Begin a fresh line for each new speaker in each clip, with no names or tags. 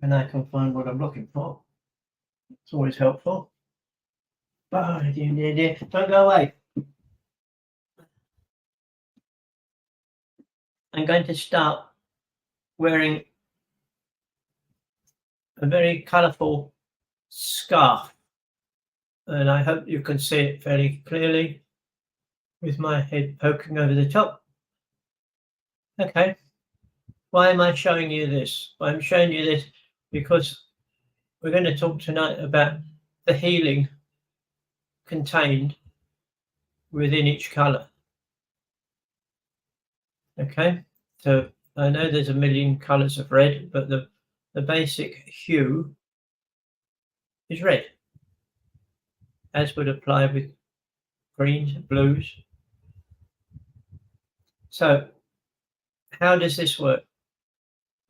and I can find what I'm looking for. It's always helpful. Oh, dear. Don't go away. I'm going to start wearing a very colourful scarf, and I hope you can see it fairly clearly with my head poking over the top. Okay, why am I showing you this? Well, I'm showing you this because we're going to talk tonight about the healing contained within each colour. Okay, so I know there's a million colours of red, but the basic hue is red, as would apply with greens, blues. So how does this work?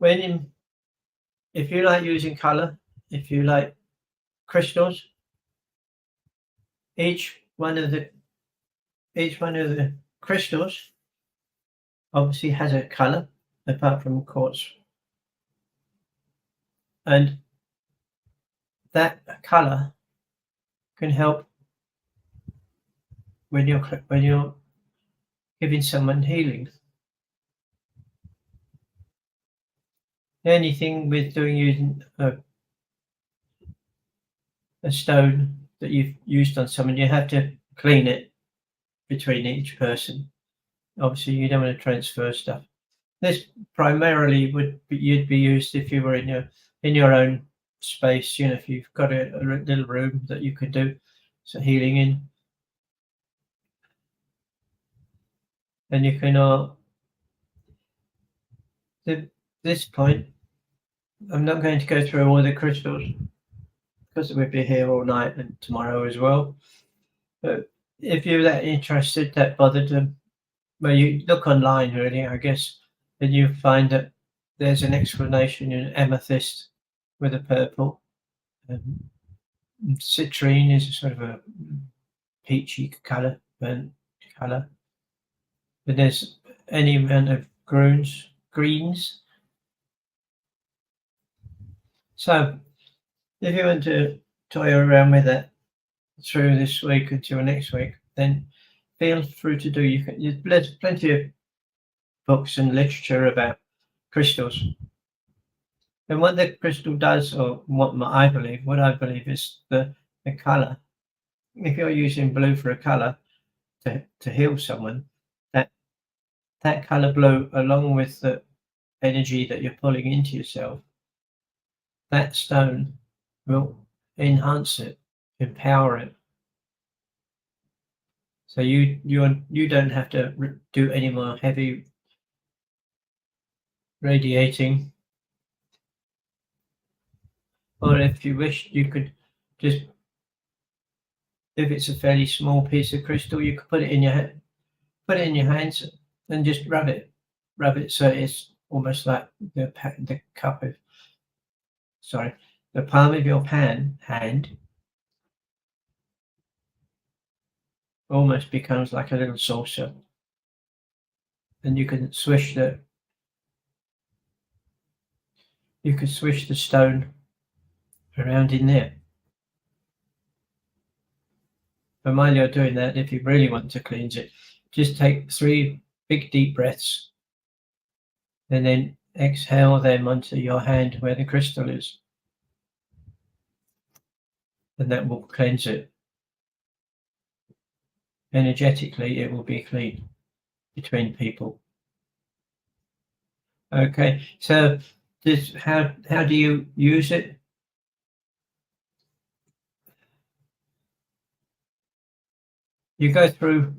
If you like using colour, if you like crystals, each one of the crystals obviously has a colour, apart from quartz, and that colour can help when you're giving someone healing. Anything with using a stone that you've used on someone, you have to clean it between each person. Obviously, you don't want to transfer stuff. This primarily you'd be used if you were in your own space. You know, if you've got a little room that you can do some healing in, and you can. At this point, I'm not going to go through all the crystals because we'll be here all night and tomorrow as well. But if you're that interested, that bothered them, well, you look online, really, I guess, and you find that there's an explanation in amethyst with a purple. Citrine is a sort of a peachy colour, burnt colour. But there's any amount of greens. So if you want to toy around with it through this week until next week, then feel free to do. There's plenty of books and literature about crystals. And what the crystal does, or what I believe is the colour. If you're using blue for a colour to heal someone, that colour blue, along with the energy that you're pulling into yourself, that stone will enhance it, empower it. So you don't have to do any more heavy radiating. Or if you wish, you could just, if it's a fairly small piece of crystal, you could put it in your hands and just rub it so it's almost like the palm of your hand almost becomes like a little saucer, and you can swish the stone around in there. But while you're doing that, if you really want to cleanse it, just take 3 big deep breaths and then exhale them onto your hand where the crystal is, and that will cleanse it. Energetically, it will be clean between people. Okay, so how do you use it? You go through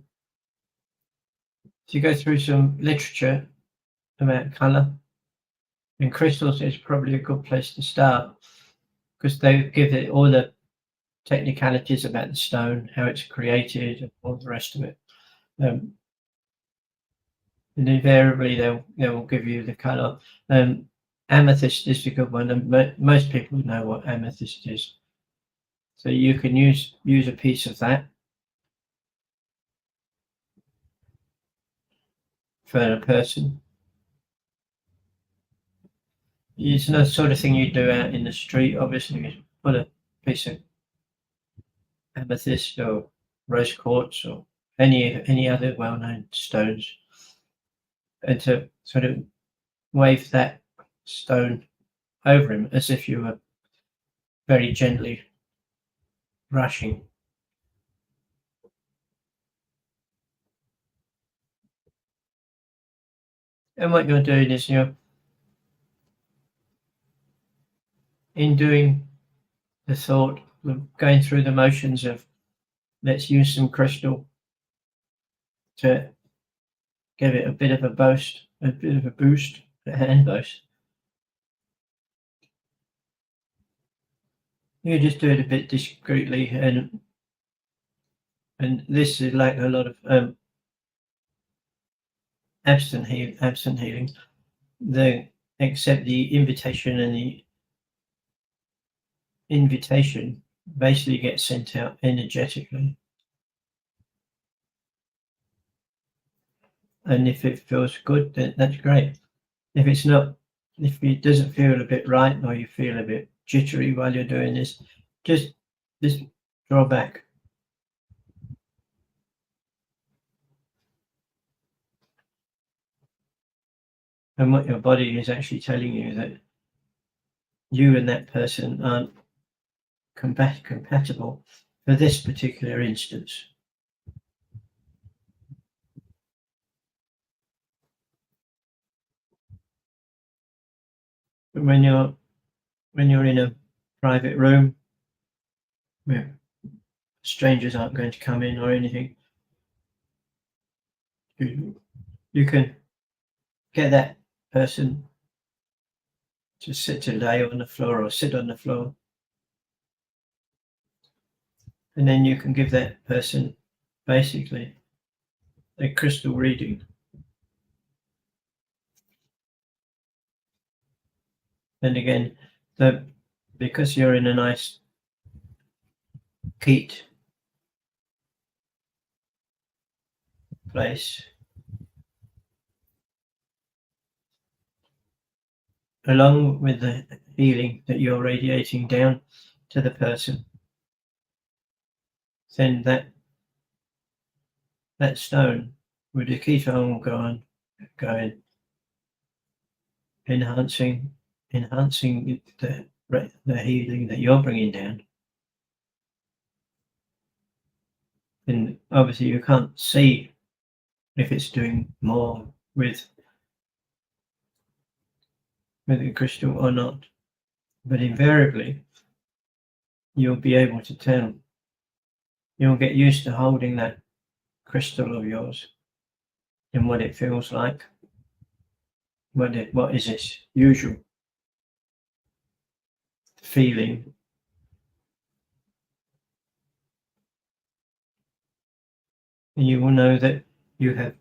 some literature about colour, and crystals is probably a good place to start because they give it all the technicalities about the stone, how it's created, and all the rest of it. And invariably, they'll give you the colour. Amethyst is a good one, and most people know what amethyst is. So you can use a piece of that for a person. it's not the sort of thing you do out in the street. Obviously, you put a piece of amethyst or rose quartz or any other well-known stones, and to sort of wave that stone over him as if you were very gently brushing. And what you're doing is you're in doing the thought of going through the motions of let's use some crystal to give it a bit of a boost, a hand boost. You just do it a bit discreetly, and this is like a lot of absent healing. They accept the invitation, and the invitation basically gets sent out energetically. And if it feels good, then that's great. If it's not, if it doesn't feel a bit right, or you feel a bit jittery while you're doing this, just draw back. And what your body is actually telling you that you and that person aren't compatible for this particular instance. But when you're in a private room where strangers aren't going to come in or anything, you can get that person to lay on the floor or sit on the floor, and then you can give that person basically a crystal reading. And again, because you're in a nice peat place, along with the healing that you're radiating down to the person, then that stone with the ketone going, enhancing the healing that you're bringing down. And obviously you can't see if it's doing more with the crystal or not, but invariably you'll be able to tell. You'll get used to holding that crystal of yours and what it feels like. What is its usual feeling. And you will know that you have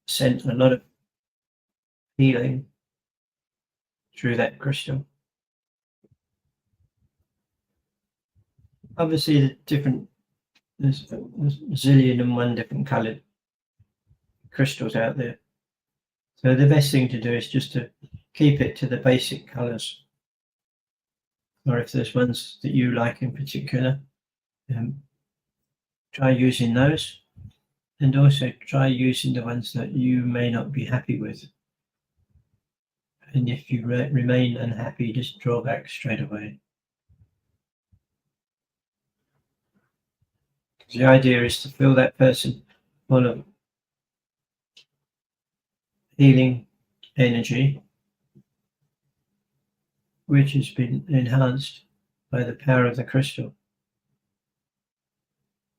sent a lot of healing through that crystal. Obviously, there's a zillion and one different coloured crystals out there. So the best thing to do is just to keep it to the basic colours. Or if there's ones that you like in particular, try using those. And also try using the ones that you may not be happy with. And if you remain unhappy, just draw back straight away. The idea is to feel that person full of healing energy, which has been enhanced by the power of the crystal.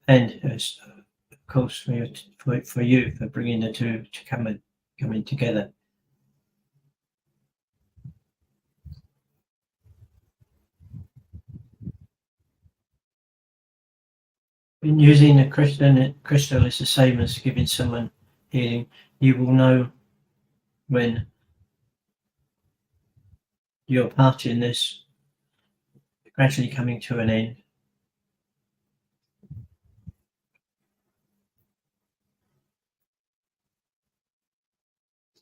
And of course, for you, for bringing the two to come in together. In using the crystal is the same as giving someone healing. You will know when your part in this gradually coming to an end.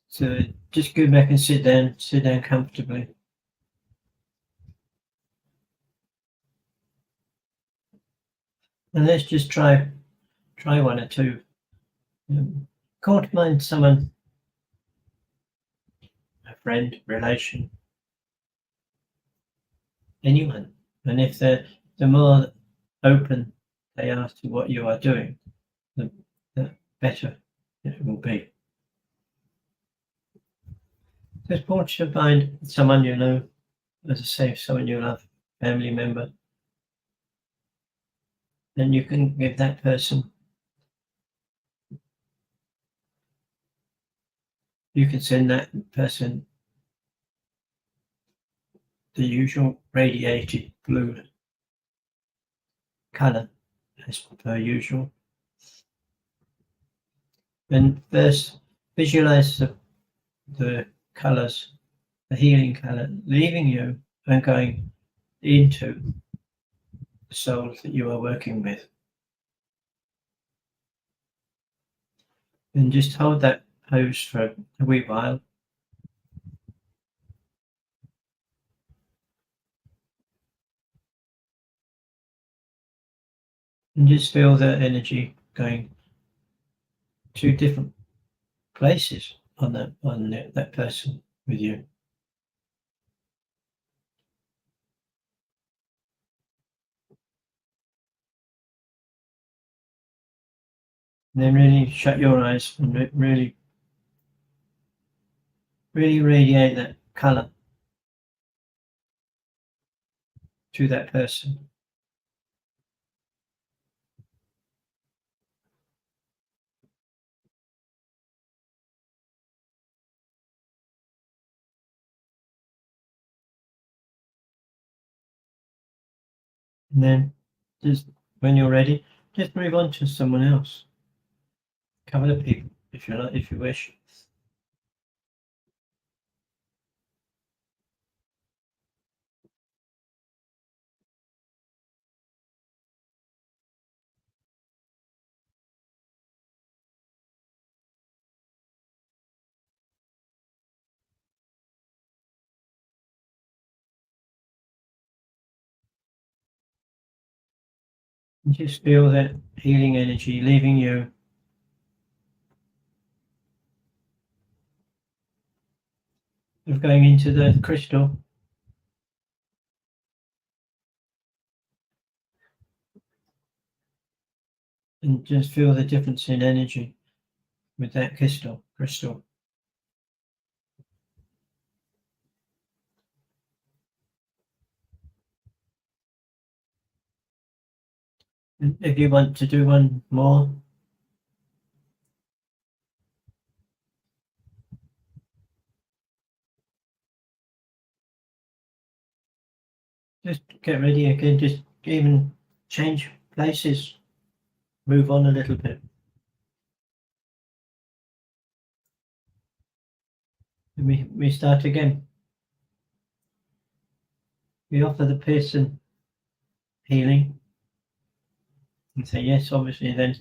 So just go back and sit down comfortably. And let's just try one or two. Call to mind someone, a friend, relation, anyone. And if the more open they are to what you are doing, the better it will be. Just call to mind someone you know, as I say, someone you love, family member. Then you can give that person, you can send that person the usual radiated blue color as per usual. And first visualize the colors, the healing color, leaving you and going into the souls that you are working with. And just hold that pose for a wee while. And just feel the energy going to different places on that person with you. And then really shut your eyes and really radiate that color to that person. And then just when you're ready, just move on to someone else. A couple of people, if you like, if you wish. And just feel that healing energy leaving you. Of going into the crystal. And just feel the difference in energy with that crystal. And if you want to do one more, just get ready again, just even change places, move on a little bit. And we start again. We offer the person healing and say yes, obviously then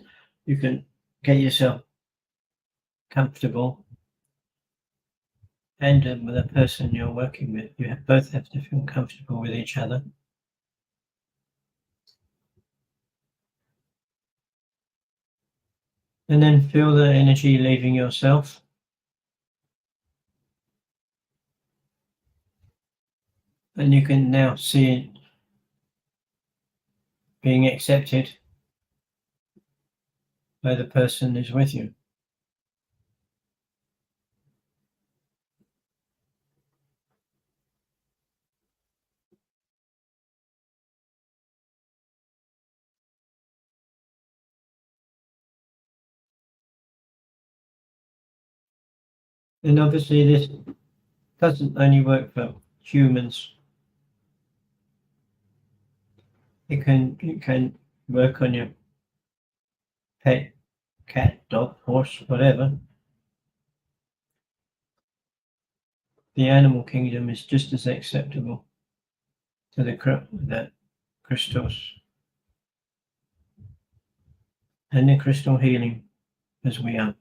you can get yourself comfortable, and with the person you're working with, you both have to feel comfortable with each other. And then feel the energy leaving yourself. And you can now see it being accepted by the person who's with you. And obviously this doesn't only work for humans. It can work on your pet, cat, dog, horse, whatever. The animal kingdom is just as acceptable to the crystals and the crystal healing as we are.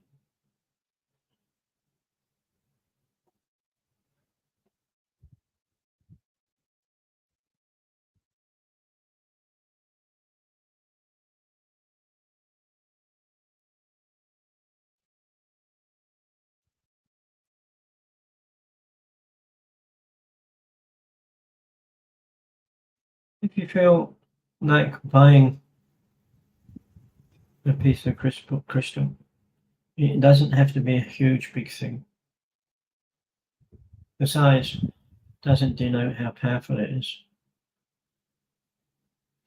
If you feel like buying a piece of crystal, it doesn't have to be a huge, big thing. The size doesn't denote how powerful it is.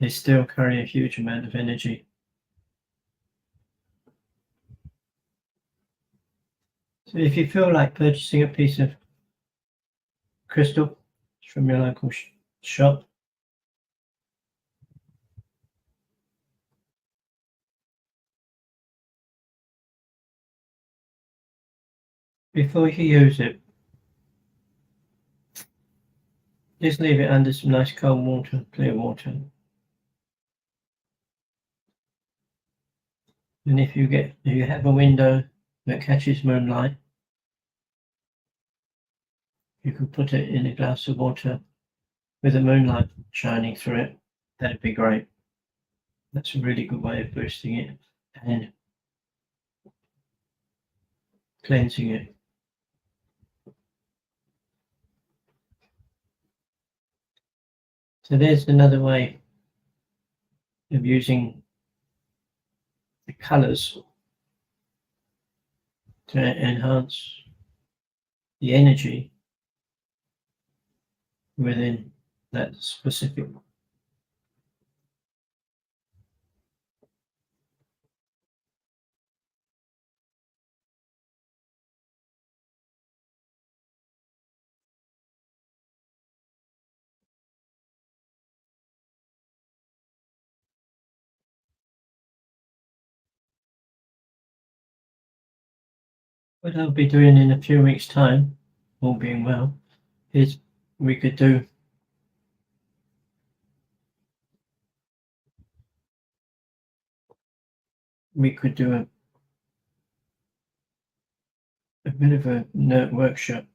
They still carry a huge amount of energy. So if you feel like purchasing a piece of crystal from your local shop, before you use it, just leave it under some nice cold water, clear water. And if you have a window that catches moonlight, you could put it in a glass of water with the moonlight shining through it. That'd be great. That's a really good way of boosting it and cleansing it. So there's another way of using the colours to enhance the energy within that specific what I'll be doing in a few weeks' time, all being well, is we could do a bit of a nerd workshop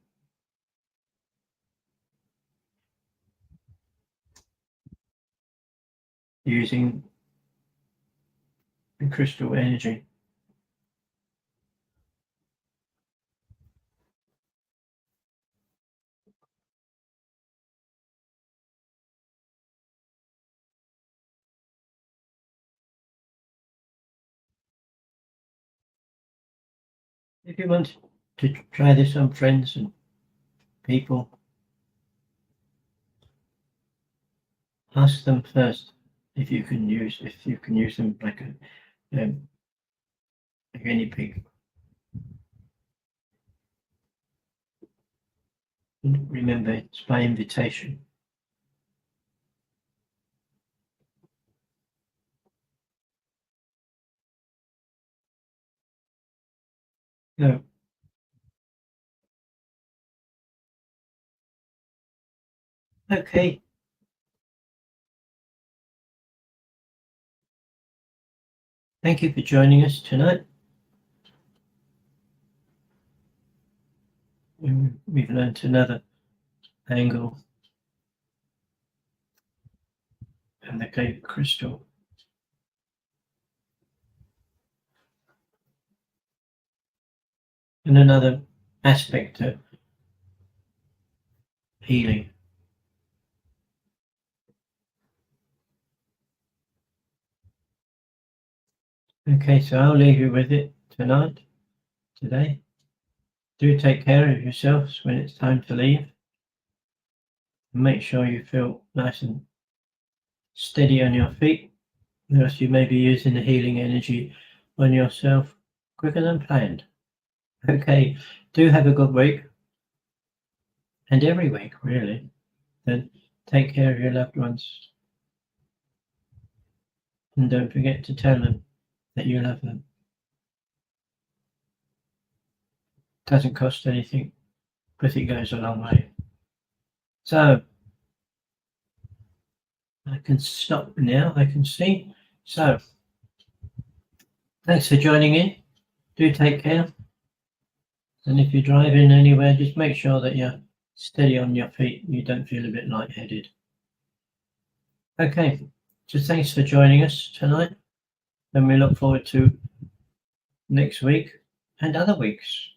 using the crystal energy. If you want to try this on friends and people, ask them first if you can use them like a guinea pig. And remember, it's by invitation. No. Okay. Thank you for joining us tonight. We've learned another angle and the Cape crystal. And another aspect of healing. Okay, so I'll leave you with it today. Do take care of yourselves when it's time to leave. And make sure you feel nice and steady on your feet, or else you may be using the healing energy on yourself quicker than planned. Okay, do have a good week, and every week really. Then take care of your loved ones, and don't forget to tell them that you love them. Doesn't cost anything, but it goes a long way. So I can stop now, I can see. So thanks for joining in. Do take care. And if you're driving anywhere, just make sure that you're steady on your feet and you don't feel a bit lightheaded. Okay, so thanks for joining us tonight, and we look forward to next week and other weeks.